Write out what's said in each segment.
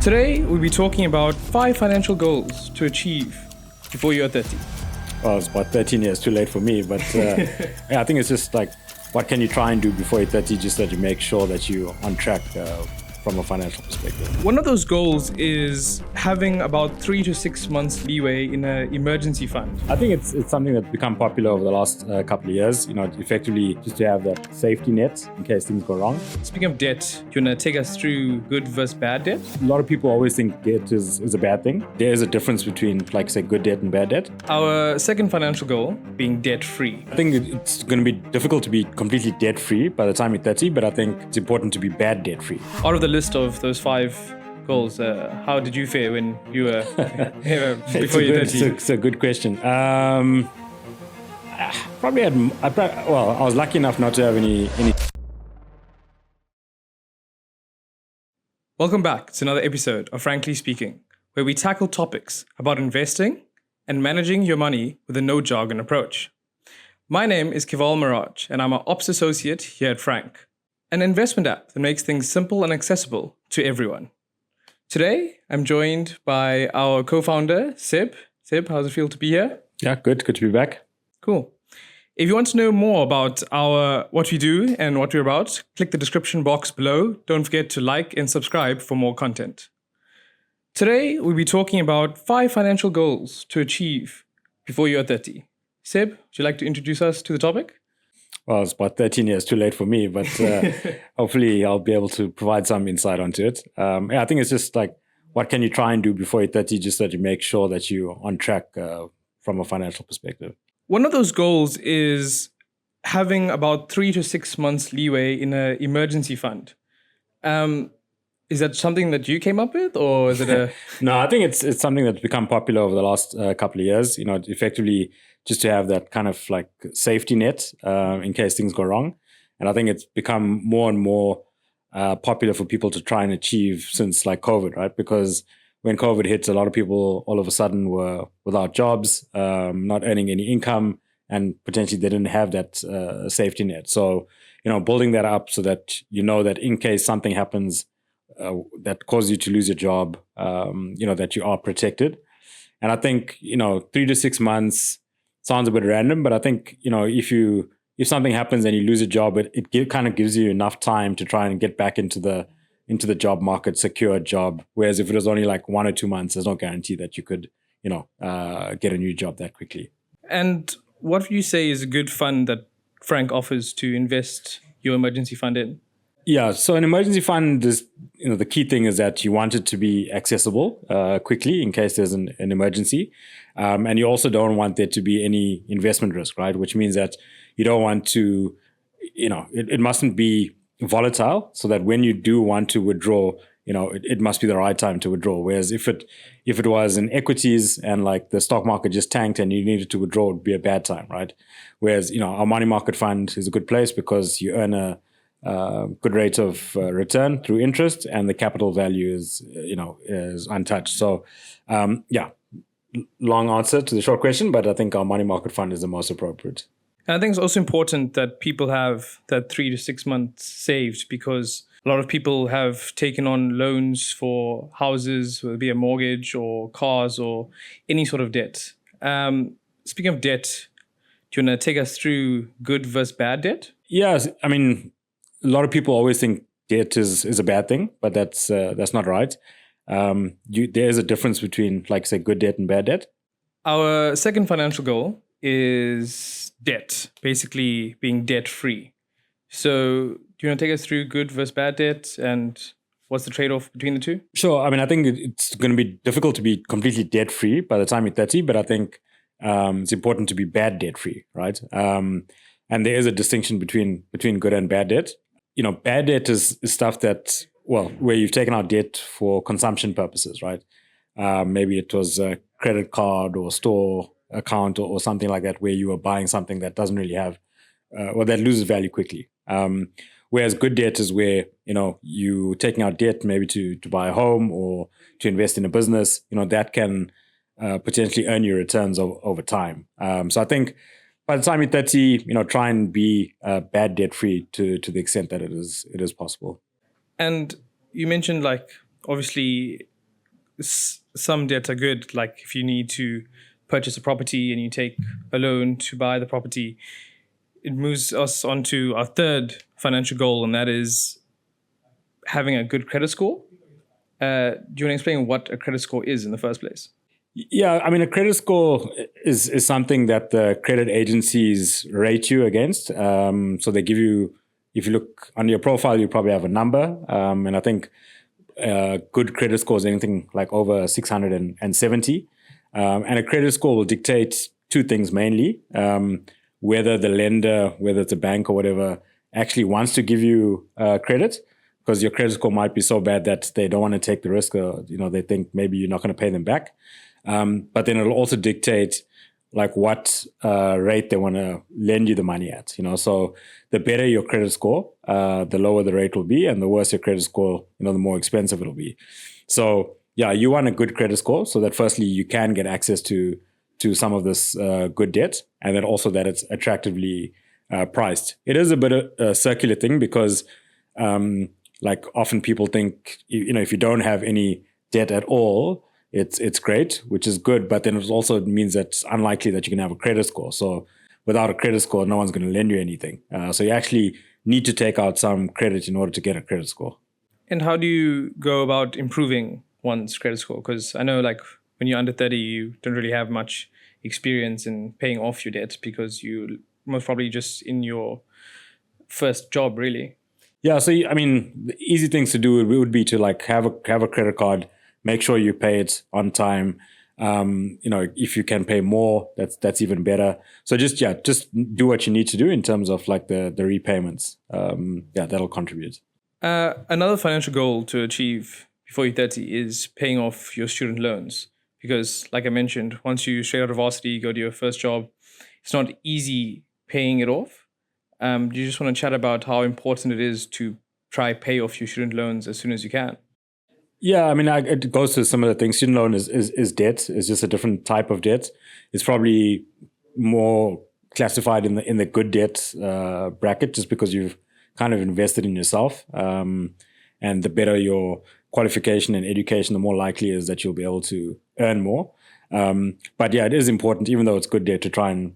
Today, we'll be talking about 5 financial goals to achieve before you're 30. Well, it's about 13 years too late for me, but yeah, I think it's just like, what can you try and do before you're 30 just so that you make sure that you're on track from a financial perspective? One of those goals is having about 3 to 6 months leeway in an emergency fund. I think it's something that's become popular over the last couple of years, effectively just to have that safety net in case things go wrong. Speaking of debt, do you want to take us through good versus bad debt? A lot of people always think debt is a bad thing. There is a difference between, like, say, good debt and bad debt. Our second financial goal being debt-free. I think it's going to be difficult to be completely debt-free by the time you're 30, but I think it's important to be bad debt-free. Out of the list of those 5 goals, how did you fare when you were before you 30? It's a good question. I was lucky enough not to have any. Welcome back to another episode of Frankly Speaking, where we tackle topics about investing and managing your money with a no-jargon approach. My name is Keval Maharaj, and I'm an ops associate here at Franc, an investment app that makes things simple and accessible to everyone. Today, I'm joined by our co-founder, Seb. Seb, how does it feel to be here? Yeah, good to be back. Cool. If you want to know more about what we do and what we're about, click the description box below. Don't forget to like and subscribe for more content. Today, we'll be talking about 5 financial goals to achieve before you're 30. Seb, would you like to introduce us to the topic? Well, it's about 13 years too late for me, but hopefully I'll be able to provide some insight onto it. I think it's just like, what can you try and do before you're 30 just so that you make sure that you're on track from a financial perspective? One of those goals is having about 3 to 6 months leeway in an emergency fund. Is that something that you came up with, or is it a... No, I think it's something that's become popular over the last couple of years, effectively just to have that kind of like safety net in case things go wrong. And I think it's become more and more popular for people to try and achieve since like COVID, right? Because when COVID hit, a lot of people all of a sudden were without jobs, not earning any income, and potentially they didn't have that safety net. So, building that up so that that in case something happens that causes you to lose your job, that you are protected. And I think, 3 to 6 months sounds a bit random, but I think, if something happens and you lose a job, it kind of gives you enough time to try and get back into the job market, secure a job. Whereas if it was only like 1 or 2 months, there's no guarantee that you could, get a new job that quickly. And what would you say is a good fund that Franc offers to invest your emergency fund in? Yeah, so an emergency fund is, the key thing is that you want it to be accessible quickly in case there's an emergency. And you also don't want there to be any investment risk, right? Which means that you don't want to, it mustn't be volatile, so that when you do want to withdraw, it must be the right time to withdraw. Whereas if it was in equities and like the stock market just tanked and you needed to withdraw, it would be a bad time, right? Whereas, our money market fund is a good place because you earn a good rate of return through interest, and the capital value is untouched. So, long answer to the short question, but I think our money market fund is the most appropriate. And I think it's also important that people have that 3 to 6 months saved, because a lot of people have taken on loans for houses, whether it be a mortgage or cars or any sort of debt. Speaking of debt, do you want to take us through good versus bad debt? Yes, I mean, a lot of people always think debt is a bad thing, but that's not right. There is a difference between, like, say, good debt and bad debt. Our second financial goal is debt, basically being debt-free. So do you want to take us through good versus bad debt and what's the trade-off between the two? Sure. I mean, I think it's going to be difficult to be completely debt-free by the time you're 30, but I think it's important to be bad debt-free, right? And there is a distinction between good and bad debt. Bad debt is stuff that, where you've taken out debt for consumption purposes, right? Maybe it was a credit card or store account or something like that, where you were buying something that doesn't really have, that loses value quickly. Whereas good debt is where, you taking out debt maybe to buy a home or to invest in a business, that can potentially earn you returns over time. So I think by the time you're 30, try and be bad debt free to the extent that it is possible. And you mentioned, like, obviously some debts are good, like if you need to purchase a property and you take a loan to buy the property. It moves us on to our third financial goal, and that is having a good credit score. Do you want to explain what a credit score is in the first place? Yeah, I mean, a credit score is something that the credit agencies rate you against. So they give you, if you look on your profile, you probably have a number. And I think good credit score is anything like over 670. And a credit score will dictate two things mainly. Whether the lender, whether it's a bank or whatever, actually wants to give you credit, because your credit score might be so bad that they don't want to take the risk, or they think maybe you're not going to pay them back. But then it'll also dictate like what rate they want to lend you the money at. So the better your credit score, the lower the rate will be, and the worse your credit score, the more expensive it'll be. So yeah, you want a good credit score so that firstly you can get access to some of this good debt, and then also that it's attractively priced. It is a bit of a circular thing because like often people think, if you don't have any debt at all, it's great, which is good, but then it also means that it's unlikely that you can have a credit score. So without a credit score, no one's going to lend you anything. So you actually need to take out some credit in order to get a credit score. And how do you go about improving one's credit score? Because I know like when you're under 30, you don't really have much experience in paying off your debt because you most probably just in your first job, really. Yeah, so I mean, the easy things to do would be to like have a credit card, make sure you pay it on time. If you can pay more, that's even better. So just do what you need to do in terms of like the repayments. That'll contribute. Another financial goal to achieve before you're 30 is paying off your student loans. Because like I mentioned, once you straight out of varsity, go to your first job, it's not easy paying it off. Do you just want to chat about how important it is to try pay off your student loans as soon as you can? Yeah, I mean, it goes to similar things. Student loan is debt. It's just a different type of debt. It's probably more classified in the good debt bracket, just because you've kind of invested in yourself. And the better your qualification and education, the more likely is that you'll be able to earn more. But yeah, it is important, even though it's good debt, to try and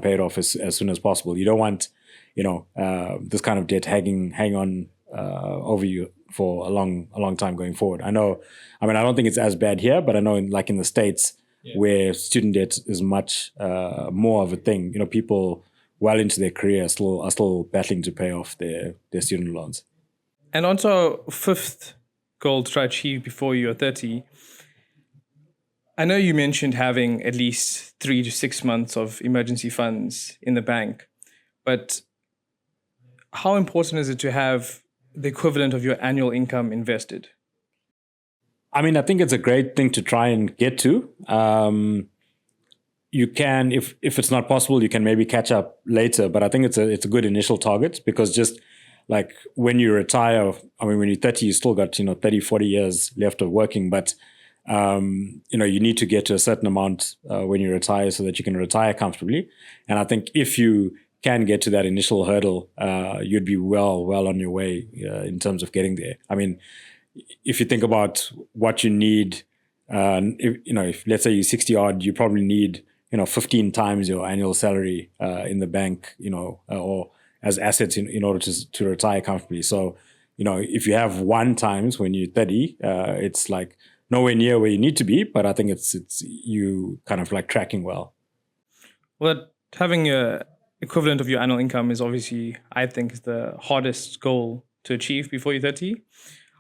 pay it off as soon as possible. You don't want, this kind of debt hang on over you for a long time going forward. I don't think it's as bad here, but I know in the States, where student debt is much more of a thing. People well into their career are still battling to pay off their student loans. And on to our fifth goal to try to achieve before you're 30. I know you mentioned having at least 3 to 6 months of emergency funds in the bank, but how important is it to have the equivalent of your annual income invested? I mean, I think it's a great thing to try and get to. You can, if it's not possible, you can maybe catch up later. But I think it's a good initial target, because just like when you retire, when you're 30, you still got 30, 40 years left of working. But you need to get to a certain amount when you retire so that you can retire comfortably. And I think if you can get to that initial hurdle, you'd be well on your way in terms of getting there. I mean, if you think about what you need, if let's say you're 60 odd, you probably need 15 times your annual salary in the bank, or as assets in order to retire comfortably. So if you have 1 times when you're 30, it's like nowhere near where you need to be, but I think it's you kind of like tracking well. Well, having a equivalent of your annual income is obviously, I think, is the hardest goal to achieve before you're 30.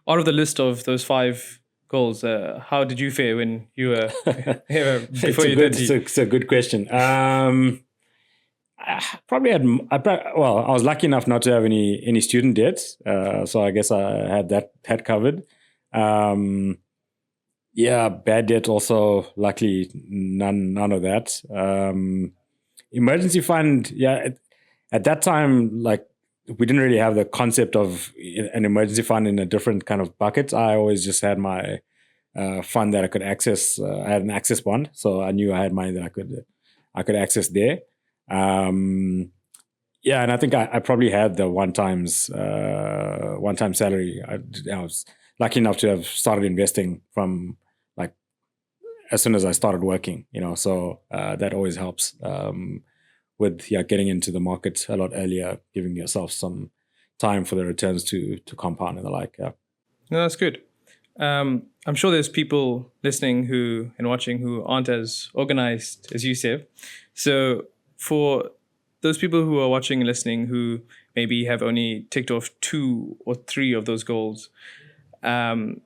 Out of the list of those 5 goals, how did you fare when you were before you're 30? It's a good question. I was lucky enough not to have any student debt, so I guess I had that covered. Bad debt also, luckily none of that. Emergency fund, at that time, like, we didn't really have the concept of an emergency fund in a different kind of bucket. I always just had my fund that I could access. I had an access bond, so I knew I had money that I could access there. And I think I probably had the one-time salary. I was lucky enough to have started investing from like as soon as I started working, so that always helps with getting into the market a lot earlier, giving yourself some time for the returns to compound and the like. Yeah. No, that's good. I'm sure there's people listening and watching who aren't as organized as you, Seb. So for those people who are watching and listening who maybe have only ticked off 2 or 3 of those goals, do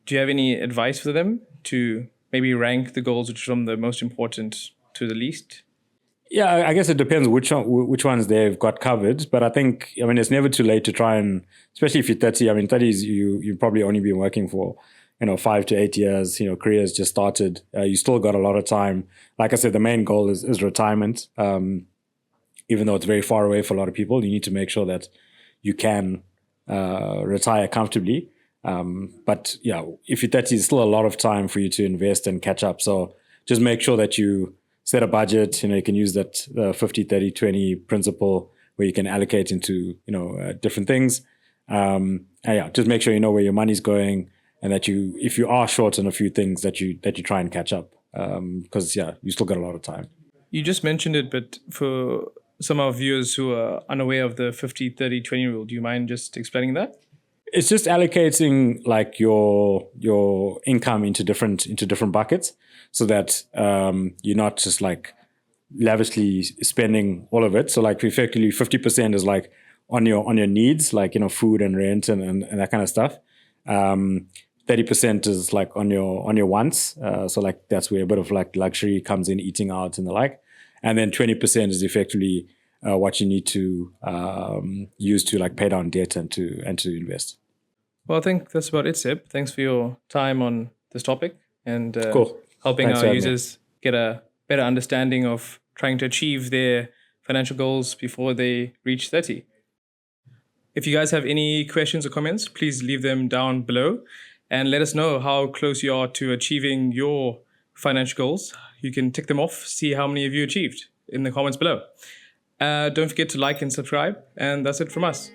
you have any advice for them to maybe rank the goals which are from the most important to the least? Yeah, I guess it depends which ones they've got covered. But I think, it's never too late to try and, especially if you're 30. 30 is you've probably only been working for, 5 to 8 years. Career's just started. You still got a lot of time. Like I said, the main goal is retirement. Even though it's very far away for a lot of people, you need to make sure that you can retire comfortably. But yeah, if you're 30, it's still a lot of time for you to invest and catch up. So just make sure that you set a budget. You can use that 50, 30, 20 principle where you can allocate into, different things. And yeah, just make sure you know where your money's going, and that if you are short on a few things, that you try and catch up. Because you still got a lot of time. You just mentioned it, but for some of our viewers who are unaware of the 50, 30, 20 rule, do you mind just explaining that? It's just allocating like your income into different buckets, so that you're not just like lavishly spending all of it. So like effectively 50% is like on your needs, like food and rent and that kind of stuff. 30% is like on your wants. So like that's where a bit of like luxury comes in, eating out and the like. And then 20% is effectively what you need to use to like pay down debt and to invest. Well, I think that's about it, Seb. Thanks for your time on this topic and Cool. helping Thanks our users get a better understanding of trying to achieve their financial goals before they reach 30. If you guys have any questions or comments, please leave them down below and let us know how close you are to achieving your financial goals. You can tick them off, see how many of you achieved in the comments below. Don't forget to like and subscribe, and that's it from us.